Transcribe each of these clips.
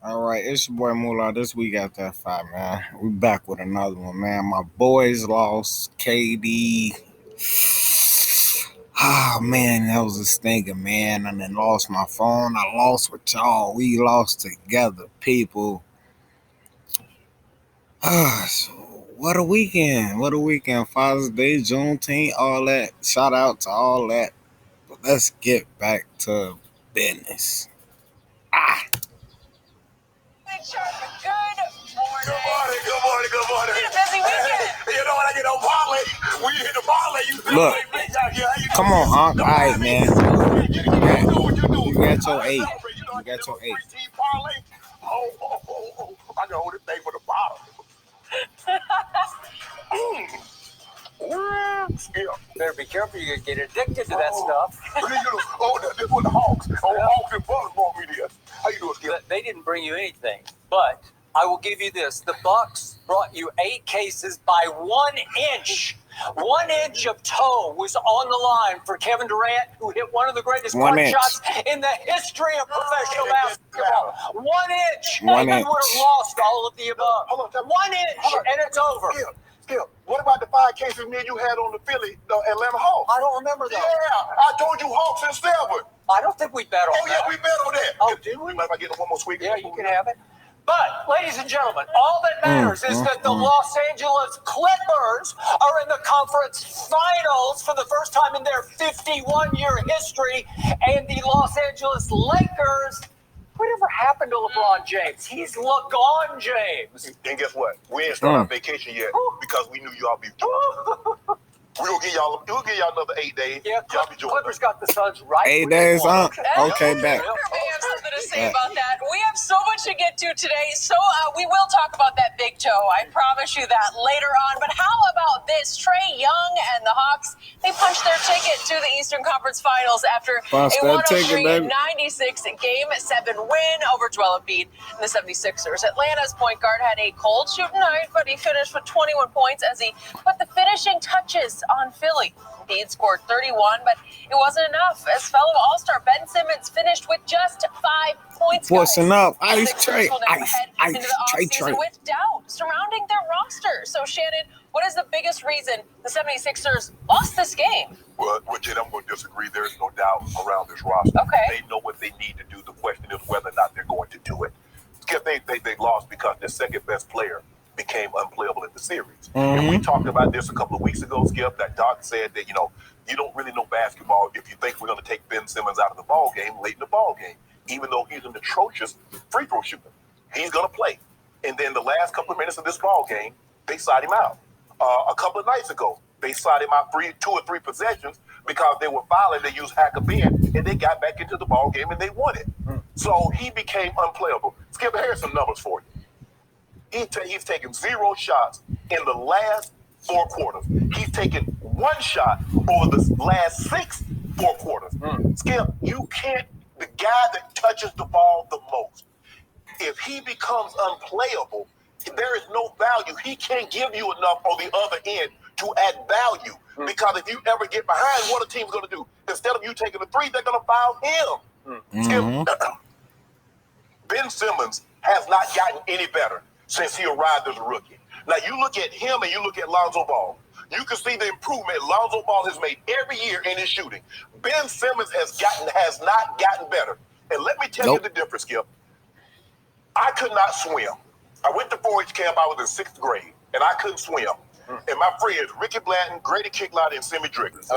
All right, it's your boy Mullah. This week after that five, man. We back with another one, man. My boys lost. KD. Ah, man, that was a stinker, man. And then lost my phone. I lost with y'all. We lost together, people. So what a weekend. What a weekend. Father's Day, Juneteenth, all that. Shout out to all that. But let's get back to business. Ah. Good morning, good morning, good morning. Been a busy weekend. You know when I get on parlay, when you hit the parlay, you Look, come on, Unc. All right, man. You got your eight. You got your eight. I can hold this thing for the bottom. Better be careful, you could get addicted to that stuff. This was the Hawks. Hawks and Bucks brought me this. How you doing, Skip? They didn't bring you anything, but I will give you this. The Bucks brought you 8 cases by 1 inch. 1 inch of toe was on the line for Kevin Durant, who hit one of the greatest clutch shots in the history of professional basketball. 1 inch. One They inch. would have lost all of the above. Hold on, 1 inch, and it's over. Skip, what about the 5 cases me and you had on the Philly, the Atlanta Hawks? I don't remember those. Yeah, I told you Hawks and Stafford. I don't think we bet on Oh, yeah, that. we bet on that. Oh, did we? Mind if I get one more swig? Yeah, you can have it. But, ladies and gentlemen, all that matters is that the Los Angeles Clippers are in the conference finals for the first time in their 51-year history, and the Los Angeles Lakers. Whatever happened to LeBron James? He's gone, James. And guess what? We ain't started our vacation yet because we knew y'all be. We'll give y'all another 8 days. Yeah, Y'all be joining Clippers got the Suns right. 8 where they days, want Unc. them. Okay, back. I have something to say about that. We have so much to get to today, so we will talk about that big toe. I promise you that later on. But how about this? Trey Young and the Hawks, they punched their ticket to the Eastern Conference Finals after Punch a that ticket, baby. 103-96 Game 7 win over Joel Embiid and the 76ers. Atlanta's point guard had a cold shooting night, but he finished with 21 points as he put the finishing touches on Philly. Embiid scored 31, but it wasn't enough as fellow All-Star Ben Simmons finished with just 5 points. Forcing up. The Ice Sixers Trey. will now Ice head into the Trey offseason Trey. with doubt surrounding their roster. So, Shannon, what is the biggest reason the 76ers lost this game? Well, Jed, I'm going to disagree. There's no doubt around this roster. Okay. They know what they need to do. The question is whether or not they're going to do it. Skip, they lost because their second best player became unplayable in the series. And we talked about this a couple of weeks ago, Skip, that Doc said that, you don't really know basketball if you think we're going to take Ben Simmons out of the ball game late in the ball game, even though he's an atrocious free throw shooter. He's going to play. And then the last couple of minutes of this ball game, they side him out. A couple of nights ago, they side him out 2 or 3 possessions because they were fouling. They used hack of Ben, and they got back into the ball game and they won it. So he became unplayable. Skip, here's some numbers for you. He's taken 0 shots in the last 4 quarters. He's taken 1 shot over the last 4 quarters. Skip, you can't, the guy that touches the ball the most, if he becomes unplayable, there is no value. He can't give you enough on the other end to add value. Because if you ever get behind, what a team's going to do? Instead of you taking a 3, they're going to foul him. Skip, Ben Simmons has not gotten any better since he arrived as a rookie. Now, you look at him and you look at Lonzo Ball. You can see the improvement Lonzo Ball has made every year in his shooting. Ben Simmons has not gotten better. And let me tell you the difference, Skip. I could not swim. I went to 4-H camp. I was in 6th grade, and I couldn't swim. And my friends, Ricky Blanton, Grady Kicklot, and Simi Driggers,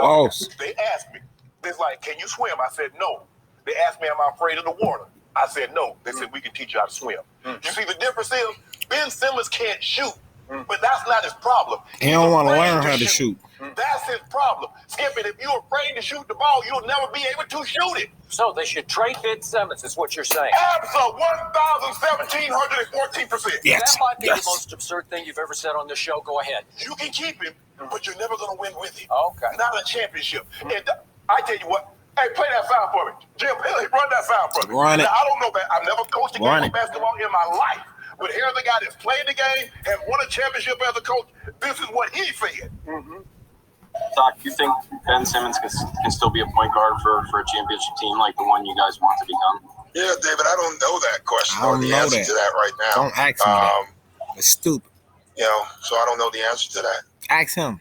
they asked me, they're like, can you swim? I said, no. They asked me, am I afraid of the water? I said, no. They said, we can teach you how to swim. You see, the difference is Ben Simmons can't shoot, but that's not his problem. He don't want to learn how to shoot. That's his problem. Skip it. If you're afraid to shoot the ball, you'll never be able to shoot it. So they should trade Ben Simmons, is what you're saying. Absolutely, 1,714%. Yes. That might be the most absurd thing you've ever said on this show. Go ahead. You can keep him, but you're never going to win with him. Okay. Not a championship. And I tell you what, hey, play that sound for me. Jim, run that sound for me. Run it. Now, I don't know, I've never coached a game of basketball in my life. But here's a guy that's played the game and won a championship as a coach. This is what he said. Doc, you think Ben Simmons can still be a point guard for a championship team like the one you guys want to become? Yeah, David, I don't know that question I don't or the know answer that. to that right now. Don't ask me that. It's stupid. So I don't know the answer to that. Ask him.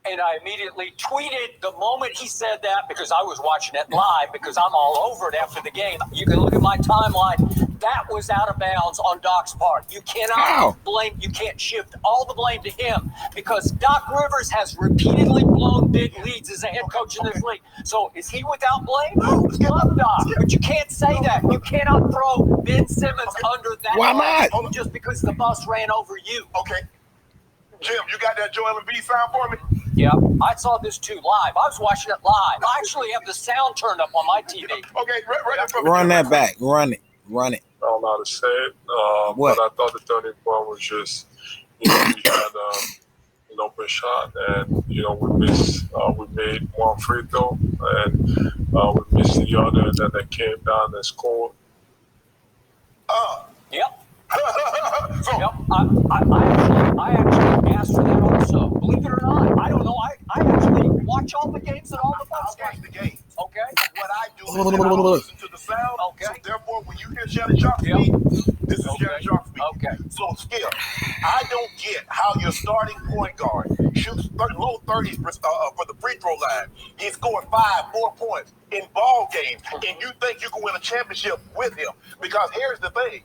And I immediately tweeted the moment he said that, because I was watching it live, because I'm all over it after the game. You can look at my timeline. That was out of bounds on Doc's part. You cannot you can't shift all the blame to him, because Doc Rivers has repeatedly blown big leads as a head coach in this league. So is he without blame? Love Doc, but you can't say that. You cannot throw Ben Simmons under that Why bus just because the bus ran over you. Okay. Jim, you got that Joel Embiid sound for me? Yeah, I saw this too live. I was watching it live. I actually have the sound turned up on my TV. Okay, run that back. Run it. I don't know how to say it, but I thought the turning point was just, we had an open shot, and we made one free throw, and we missed the other, and then they came down and scored. Yep. Yep. I actually asked for that also. Believe it or not, I don't know. I actually watch all the games and all the Bucks games. The games. Okay. What I do is I don't listen to the sound. Okay. So therefore, when you hear Shannon Sharp speak, this is Shannon Sharp speaking. Okay. So Skip, I don't get how your starting point guard shoots low 30s for the free throw line. He scored 4 points in ball games, and you think you can win a championship with him? Because here's the thing.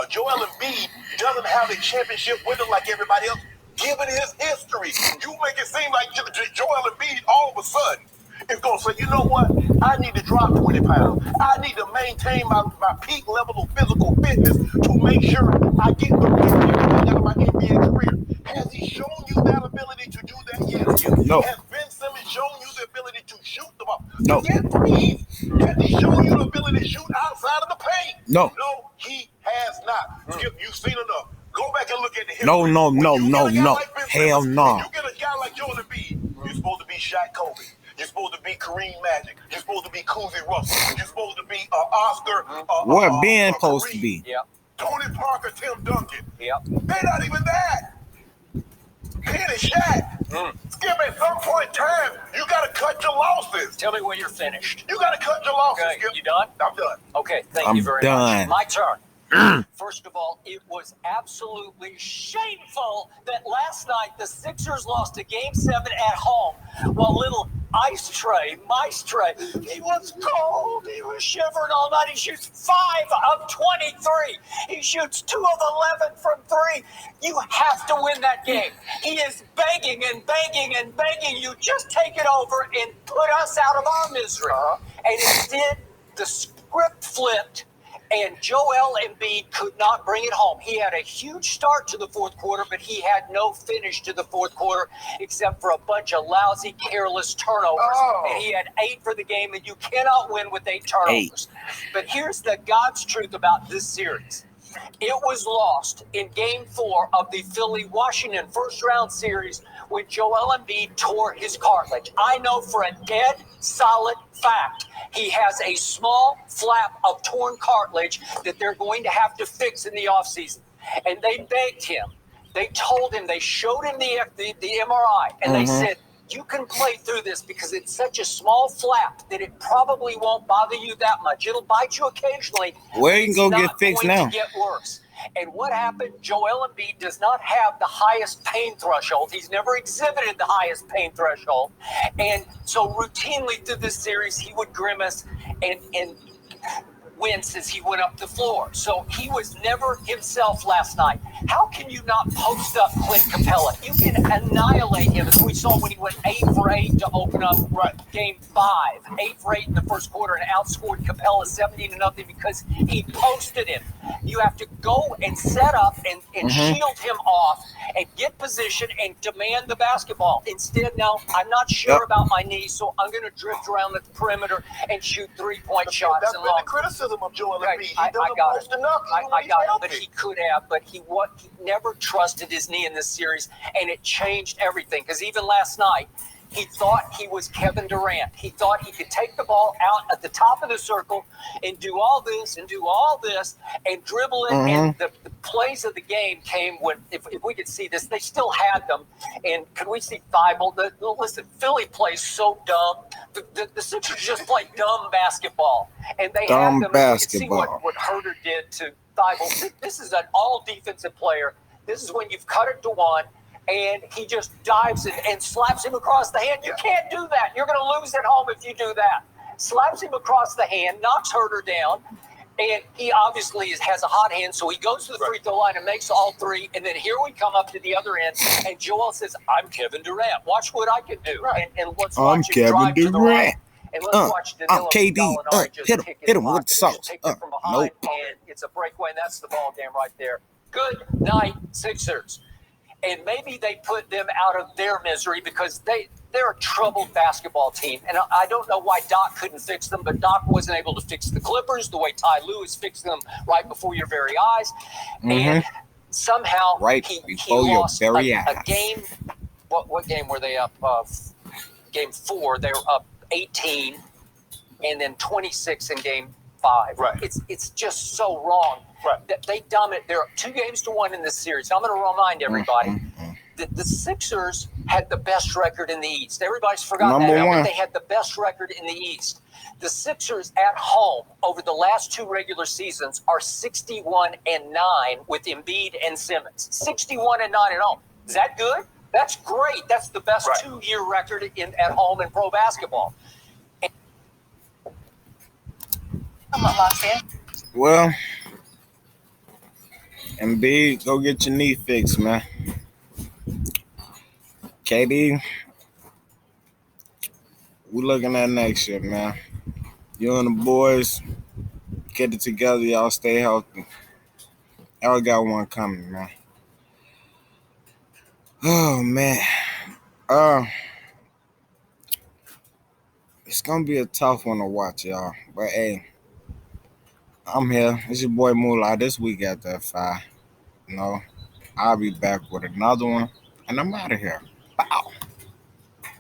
Joel Embiid doesn't have a championship with him like everybody else, given his history. You make it seem like Joel Embiid all of a sudden is going to say, you know what? I need to drop 20 pounds. I need to maintain my peak level of physical fitness to make sure I get the best out of my NBA career. Has he shown you that ability to do that? Yes. No. Has Ben Simmons shown you the ability to shoot the ball? No. Get threes. Has he shown you the ability to shoot outside of the paint? No. No, he has not. Skip, you've seen enough. Go back and look at the history. No. Like Hell no. You get a guy like Joel Embiid, you're supposed to be Shaq Kobe. You're supposed to be Kareem Magic. You're supposed to be Cousy Russell. You're supposed to be Oscar. What Ben supposed to be? Yep. Tony Parker, Tim Duncan. Yep. They're not even that. Kenny Shaq. Skip, at some point in time, you got to cut your losses. Tell me when you're finished. You got to cut your losses, Okay, Skip. you done? I'm done. Okay, thank I'm you very done. much. My turn. First of all, it was absolutely shameful that last night the Sixers lost a Game 7 at home while little Ice Trey, he was cold. He was shivering all night. He shoots 5 of 23. He shoots 2 of 11 from 3. You have to win that game. He is begging you, just take it over and put us out of our misery. And instead, the script flipped, and Joel Embiid could not bring it home. He had a huge start to the fourth quarter, but he had no finish to the fourth quarter except for a bunch of lousy, careless turnovers. And he had 8 for the game, and you cannot win with 8 turnovers. But here's the God's truth about this series. It was lost in Game 4 of the Philly-Washington first-round series when Joel Embiid tore his cartilage. I know for a dead, solid fact he has a small flap of torn cartilage that they're going to have to fix in the offseason. And they begged him. They told him, they showed him the MRI, and they said, you can play through this because it's such a small flap that it probably won't bother you that much. It'll bite you occasionally. Where you can go get fixed now? To get worse. And what happened? Joel Embiid does not have the highest pain threshold. He's never exhibited the highest pain threshold. And so routinely through this series, he would grimace and wince as he went up the floor. So he was never himself last night. How can you not post up Clint Capella? You can annihilate him, as we saw when he went 8 for 8 to open up Game 5. 8 for 8 in the first quarter and outscored Capella 17-0 because he posted him. You have to go and set up and shield him off and get position and demand the basketball. Instead, now, I'm not sure about my knee, so I'm going to drift around the perimeter and shoot 3-point shots. That's been the criticism of Joel Embiid. He I doesn't got post it. enough. I got it, but he could have. But he never trusted his knee in this series, and it changed everything. Because even last night, He thought he was Kevin Durant. He thought he could take the ball out at the top of the circle and do all this and do all this and dribble it. And the plays of the game came when, if we could see this, they still had them. And could we see Thibault? Listen, Philly plays so dumb. The Sixers just play dumb basketball. And they dumb had them. Basketball. And you could see what Herter did to Thibault. This is an all-defensive player. This is when you've cut it to one. And he just dives and slaps him across the hand. You can't do that. You're going to lose at home if you do that. Slaps him across the hand, knocks Herter down, and he obviously has a hot hand, so he goes to the free throw line and makes all three. And then here we come up to the other end, and Joel says, "I'm Kevin Durant. Watch what I can do." And let's watch him drive to the right. And let's watch Danilo KD. Hit him with the sauce. Nope. And it's a breakaway, and that's the ball game right there. Good night, Sixers. And maybe they put them out of their misery because they're a troubled basketball team. And I don't know why Doc couldn't fix them, but Doc wasn't able to fix the Clippers the way Ty Lue fixed them right before your very eyes. And somehow he lost a game. What game were they up? Game 4, they were up 18 and then 26 in game 5. Right. It's just so wrong. Right. They dominate. They're 2-1 in this series. I'm going to remind everybody that the Sixers had the best record in the East. Everybody's forgotten that. But they had the best record in the East. The Sixers at home over the last 2 regular seasons are 61-9 with Embiid and Simmons. 61-9 at home. Is that good? That's great. That's the best 2-year record at home in pro basketball. Well, Embiid, go get your knee fixed, man. KD, we looking at next year, man. You and the boys, get it together. Y'all stay healthy. Y'all got one coming, man. Oh, man. It's going to be a tough one to watch, y'all. But, hey, I'm here. It's your boy Mullah this week at the 5. You know, I'll be back with another one, and I'm out of here.